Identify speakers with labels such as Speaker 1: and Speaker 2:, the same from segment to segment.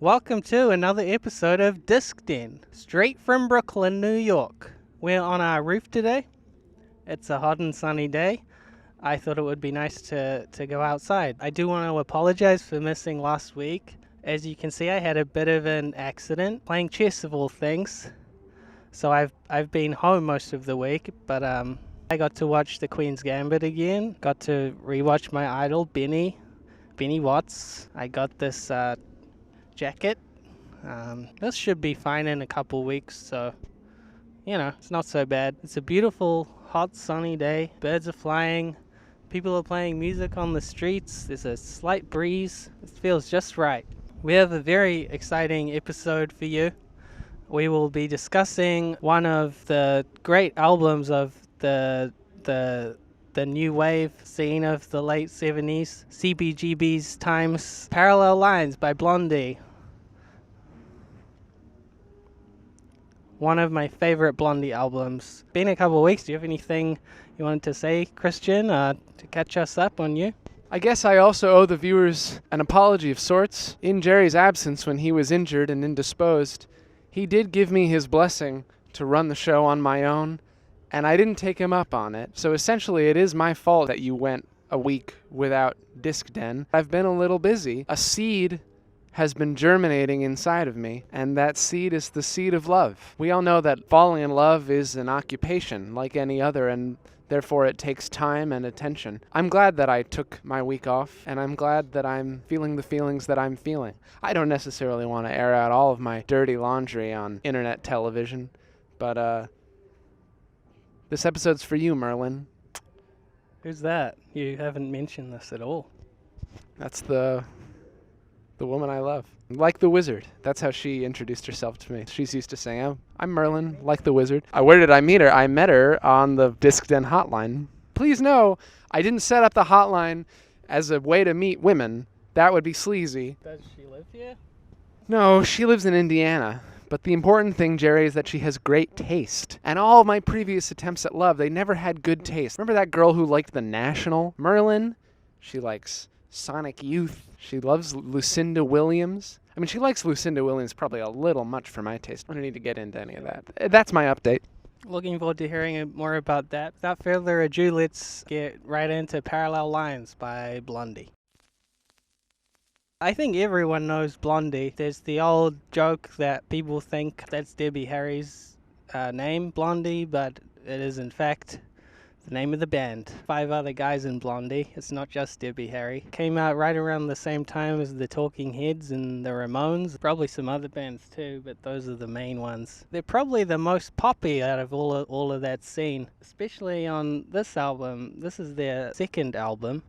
Speaker 1: Welcome to another episode of Disc Den, straight from Brooklyn, New York. We're on our roof today. It's a hot and sunny day. I thought it would be nice to go outside. I do want to apologize for missing last week. As you can see, I had a bit of an accident playing chess of all things. So I've been home most of the week, but I got to watch the Queen's Gambit again. Got to rewatch my idol, Benny Watts. I got this jacket. This should be fine in a couple weeks, so it's not so bad. It's a beautiful, hot, sunny day. Birds are flying. People are playing music on the streets. There's a slight breeze. It feels just right. We have a very exciting episode for you. We will be discussing one of the great albums of the new wave scene of the late 70s, CBGB's times, Parallel Lines by Blondie. One of my favorite Blondie albums. Been a couple of weeks. Do you have anything you wanted to say, Christian, to catch us up on you?
Speaker 2: I guess I also owe the viewers an apology of sorts. In Jerry's absence, when he was injured and indisposed, he did give me his blessing to run the show on my own, and I didn't take him up on it. So essentially, it is my fault that you went a week without Disc Den. I've been a little busy. A seed has been germinating inside of me, and that seed is the seed of love. We all know that falling in love is an occupation like any other, and therefore it takes time and attention. I'm glad that I took my week off, and I'm glad that I'm feeling the feelings that I'm feeling. I don't necessarily want to air out all of my dirty laundry on internet television, but this episode's for you, Merlin.
Speaker 1: Who's that? You haven't mentioned this at all.
Speaker 2: That's the woman I love. Like the wizard. That's how she introduced herself to me. She's used to saying, "Oh, I'm Merlin, like the wizard." Where did I meet her? I met her on the Disc Den hotline. Please know, I didn't set up the hotline as a way to meet women. That would be sleazy.
Speaker 1: Does she live here?
Speaker 2: No, she lives in Indiana. But the important thing, Jerry, is that she has great taste. And all of my previous attempts at love, they never had good taste. Remember that girl who liked The National? Merlin? She likes Sonic Youth. She loves Lucinda Williams. I mean, she likes Lucinda Williams probably a little much for my taste. I don't need to get into any of that. That's my update.
Speaker 1: Looking forward to hearing more about that. Without further ado, let's get right into Parallel Lines by Blondie. I think everyone knows Blondie. There's the old joke that people think that's Debbie Harry's name, Blondie, but it is in fact the name of the band. 5 other guys in Blondie. It's not just Debbie Harry. Came out right around the same time as the Talking Heads and the Ramones. Probably some other bands too, but those are the main ones. They're probably the most poppy out of all of that scene, especially on this album. This is their second album,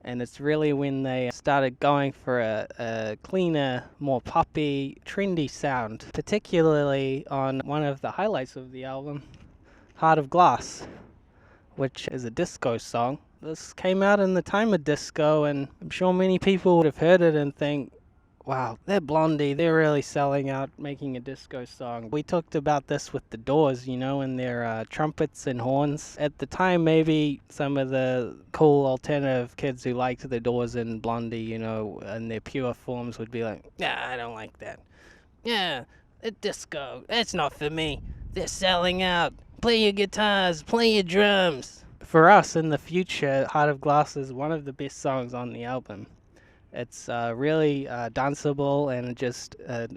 Speaker 1: and it's really when they started going for a cleaner, more poppy, trendy sound, particularly on one of the highlights of the album, Heart of Glass, which is a disco song. This came out in the time of disco, and I'm sure many people would have heard it and think, wow, they're Blondie, they're really selling out making a disco song. We talked about this with the Doors, and their trumpets and horns. At the time, maybe some of the cool alternative kids who liked the Doors and Blondie, in their pure forms would be like, yeah, I don't like that. Yeah, disco, that's not for me. They're selling out. Play your guitars, play your drums. For us in the future, Heart of Glass is one of the best songs on the album. It's really danceable, and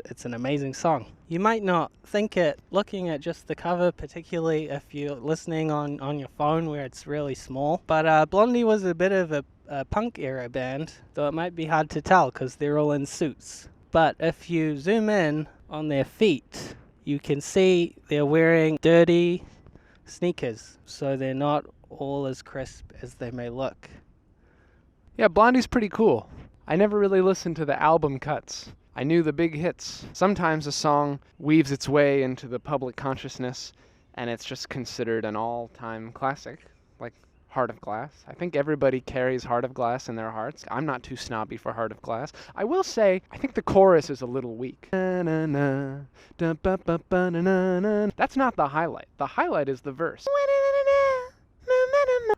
Speaker 1: it's an amazing song. You might not think it looking at just the cover, particularly if you're listening on your phone where it's really small. But Blondie was a bit of a punk era band, though it might be hard to tell because they're all in suits. But if you zoom in on their feet, you can see they're wearing dirty sneakers, so they're not all as crisp as they may look.
Speaker 2: Yeah, Blondie's pretty cool. I never really listened to the album cuts. I knew the big hits. Sometimes a song weaves its way into the public consciousness, and it's just considered an all-time classic, like Heart of Glass. I think everybody carries Heart of Glass in their hearts. I'm not too snobby for Heart of Glass. I will say, I think the chorus is a little weak. That's not the highlight. The highlight is the verse.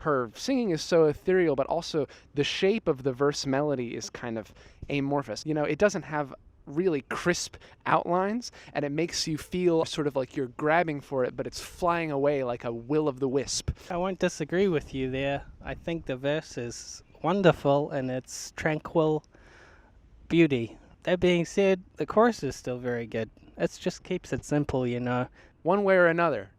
Speaker 2: Her singing is so ethereal, but also the shape of the verse melody is kind of amorphous. It doesn't have really crisp outlines, and it makes you feel sort of like you're grabbing for it, but it's flying away like a will-o'-the-wisp.
Speaker 1: I won't disagree with you there. I think the verse is wonderful in its tranquil beauty. That being said, the chorus is still very good. It just keeps it simple, you know.
Speaker 2: One Way or Another,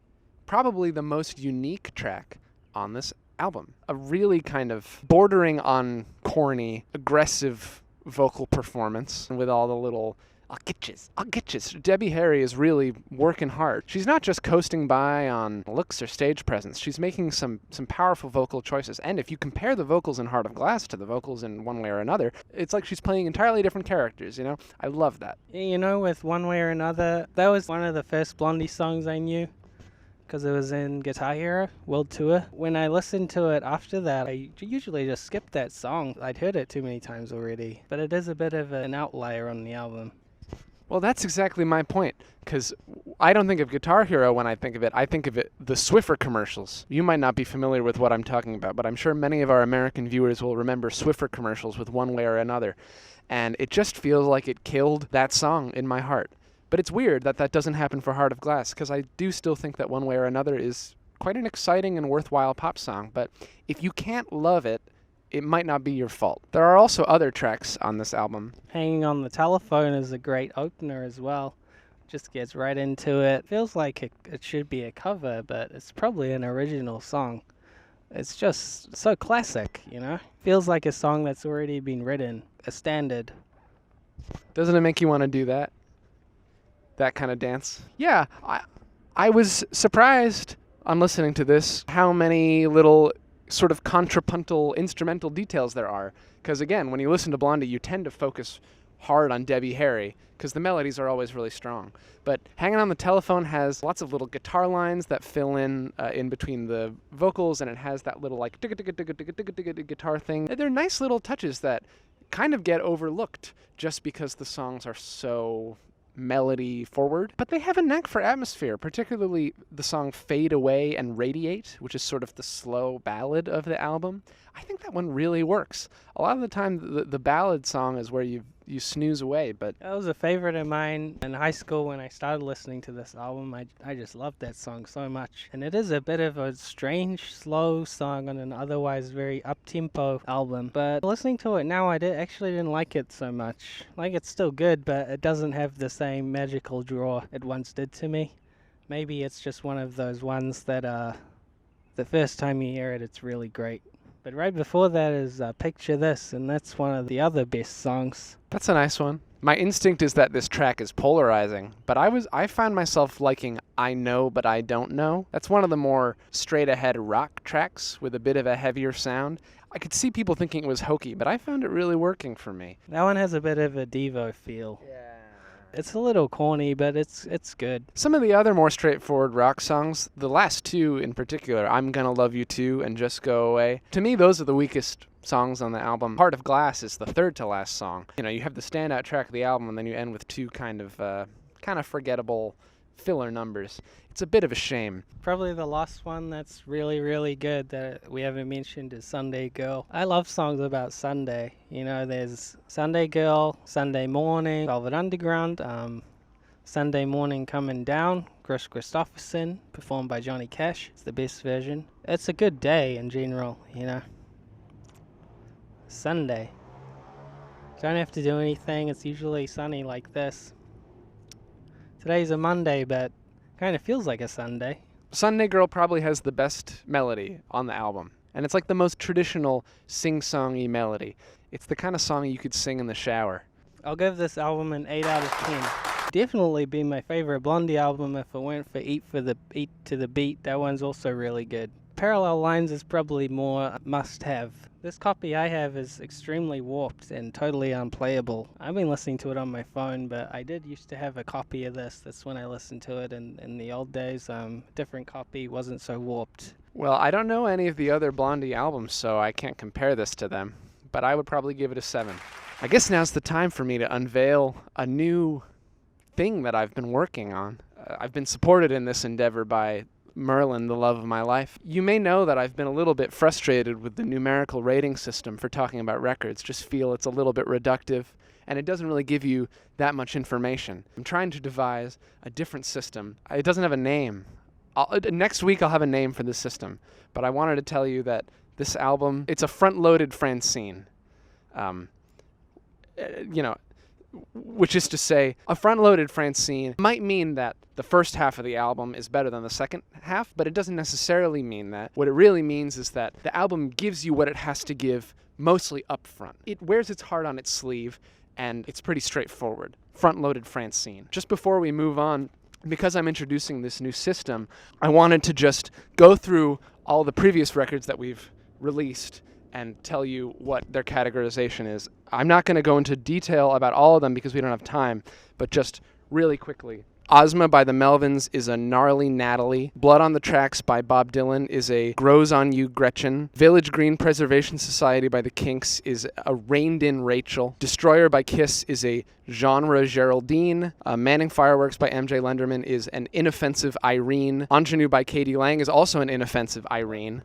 Speaker 2: probably the most unique track on this album. A really kind of bordering on corny, aggressive vocal performance with all the little I'll get you. Debbie Harry is really working hard. She's not just coasting by on looks or stage presence. She's making some powerful vocal choices. And if you compare the vocals in Heart of Glass to the vocals in One Way or Another, it's like she's playing entirely different characters, you know? I love that.
Speaker 1: You know, with One Way or Another, that was one of the first Blondie songs I knew, because it was in Guitar Hero World Tour. When I listened to it after that, I usually just skipped that song. I'd heard it too many times already, but it is a bit of an outlier on the album.
Speaker 2: Well, that's exactly my point, because I don't think of Guitar Hero when I think of it. I think of it the Swiffer commercials. You might not be familiar with what I'm talking about, but I'm sure many of our American viewers will remember Swiffer commercials with One Way or Another. And it just feels like it killed that song in my heart. But it's weird that that doesn't happen for Heart of Glass, because I do still think that One Way or Another is quite an exciting and worthwhile pop song. But if you can't love it, it might not be your fault. There are also other tracks on this album.
Speaker 1: Hanging on the Telephone is a great opener as well. Just gets right into it. Feels like it should be a cover, but it's probably an original song. It's just so classic, you know? Feels like a song that's already been written, a standard.
Speaker 2: Doesn't it make you want to do that? That kind of dance? Yeah, I was surprised on listening to this how many little sort of contrapuntal instrumental details there are. Because again, when you listen to Blondie, you tend to focus hard on Debbie Harry, because the melodies are always really strong. But Hanging on the Telephone has lots of little guitar lines that fill in between the vocals, and it has that little like guitar thing. They're nice little touches that kind of get overlooked just because the songs are so melody forward, but they have a knack for atmosphere, particularly the song Fade Away and Radiate, which is sort of the slow ballad of the album. I think that one really works. A lot of the time the ballad song is where you snooze away, but
Speaker 1: That was a favorite of mine in high school when I started listening to this album. I just loved that song so much. And it is a bit of a strange, slow song on an otherwise very up-tempo album. But listening to it now, actually didn't like it so much. Like, it's still good, but it doesn't have the same magical draw it once did to me. Maybe it's just one of those ones that the first time you hear it, it's really great. But right before that is Picture This, and that's one of the other best songs.
Speaker 2: that's a nice one. My instinct is that this track is polarizing, but I found myself liking I Know But I Don't Know. That's one of the more straight-ahead rock tracks with a bit of a heavier sound. I could see people thinking it was hokey, but I found it really working for me.
Speaker 1: That one has a bit of a Devo feel. Yeah. It's a little corny, but it's good.
Speaker 2: Some of the other more straightforward rock songs, the last two in particular, I'm Gonna Love You Too and Just Go Away, to me those are the weakest songs on the album. Heart of Glass is the third to last song. You know, you have the standout track of the album, and then you end with two kind of forgettable filler numbers. It's a bit of a shame.
Speaker 1: Probably the last one that's really, really good that we haven't mentioned is Sunday Girl. I love songs about Sunday. You know, there's Sunday Girl, Sunday Morning, Velvet Underground, Sunday Morning Coming Down, Chris Christopherson, performed by Johnny Cash. It's the best version. It's a good day in general, you know. Sunday. Don't have to do anything. It's usually sunny like this. Today's a Monday, but kind of feels like a Sunday.
Speaker 2: Sunday Girl probably has the best melody on the album, and it's like the most traditional sing-songy melody. It's the kind of song you could sing in the shower.
Speaker 1: I'll give this album an 8 out of 10. Definitely be my favorite Blondie album if it went for Eat to the Beat. That one's also really good. Parallel Lines is probably more must-have. This copy I have is extremely warped and totally unplayable. I've been listening to it on my phone, but I did used to have a copy of this. That's when I listened to it in the old days. Different copy, wasn't so warped.
Speaker 2: Well, I don't know any of the other Blondie albums, so I can't compare this to them, but I would probably give it a 7. I guess now's the time for me to unveil a new thing that I've been working on. I've been supported in this endeavor by Merlin, the love of my life. You may know that I've been a little bit frustrated with the numerical rating system for talking about records. Just feel it's a little bit reductive, and it doesn't really give you that much information. I'm trying to devise a different system. It doesn't have a name. Next week I'll have a name for this system, but I wanted to tell you that this album, it's a front-loaded Francine. Which is to say, a front-loaded Francine might mean that the first half of the album is better than the second half, but it doesn't necessarily mean that. What it really means is that the album gives you what it has to give mostly up front. It wears its heart on its sleeve, and it's pretty straightforward. Front-loaded Francine. Just before we move on, because I'm introducing this new system, I wanted to just go through all the previous records that we've released and tell you what their categorization is. I'm not going to go into detail about all of them because we don't have time, but just really quickly. Ozma by the Melvins is a gnarly Natalie. Blood on the Tracks by Bob Dylan is a Grows on You Gretchen. Village Green Preservation Society by the Kinks is a Reined-In Rachel. Destroyer by Kiss is a genre Geraldine. Manning Fireworks by MJ Lenderman is an inoffensive Irene. Ingenue by Katie Lang is also an inoffensive Irene.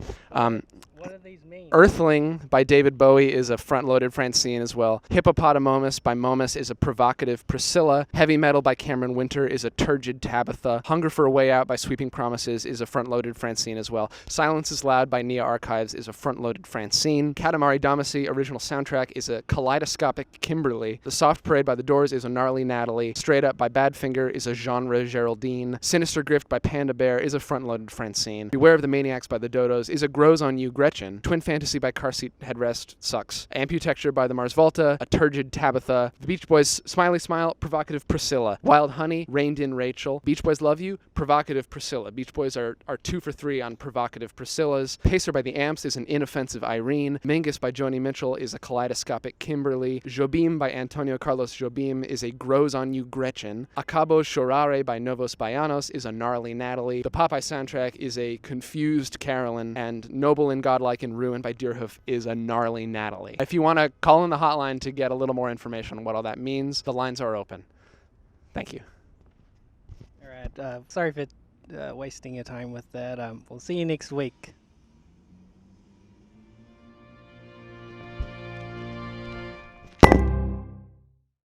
Speaker 1: What do these mean?
Speaker 2: Earthling by David Bowie is a front-loaded Francine as well. Hippopotamomus by Momus is a provocative Priscilla. Heavy Metal by Cameron Winter is a turgid Tabitha. Hunger for a Way Out by Sweeping Promises is a front-loaded Francine as well. Silence is Loud by Nia Archives is a front-loaded Francine. Katamari Damacy original soundtrack is a kaleidoscopic Kimberly. The Soft Parade by The Doors is a gnarly Natalie. Straight Up by Badfinger is a genre Geraldine. Sinister Grift by Panda Bear is a front-loaded Francine. Beware of the Maniacs by The Dodos is a Grows on You Gretchen. Twin Fantasy by Car Seat Headrest sucks. Amputexture by the Mars Volta, a turgid Tabitha. The Beach Boys Smiley Smile, provocative Priscilla. Wild Honey, Reined-In Rachel. Beach Boys Love You, provocative Priscilla. Beach Boys are 2 for 3 on provocative Priscillas. Pacer by the Amps is an inoffensive Irene. Mingus by Joni Mitchell is a kaleidoscopic Kimberly. Jobim by Antonio Carlos Jobim is a Grows on You Gretchen. Acabo Chorare by Novos Baianos is a gnarly Natalie. The Popeye soundtrack is a confused Carolyn. And Noble and Godlike in Ruin by Deerhoof is a gnarly Natalie. If you want to call in the hotline to get a little more information on what all that means, the lines are open. Thank you.
Speaker 1: All right. Sorry for wasting your time with that. We'll see you next week.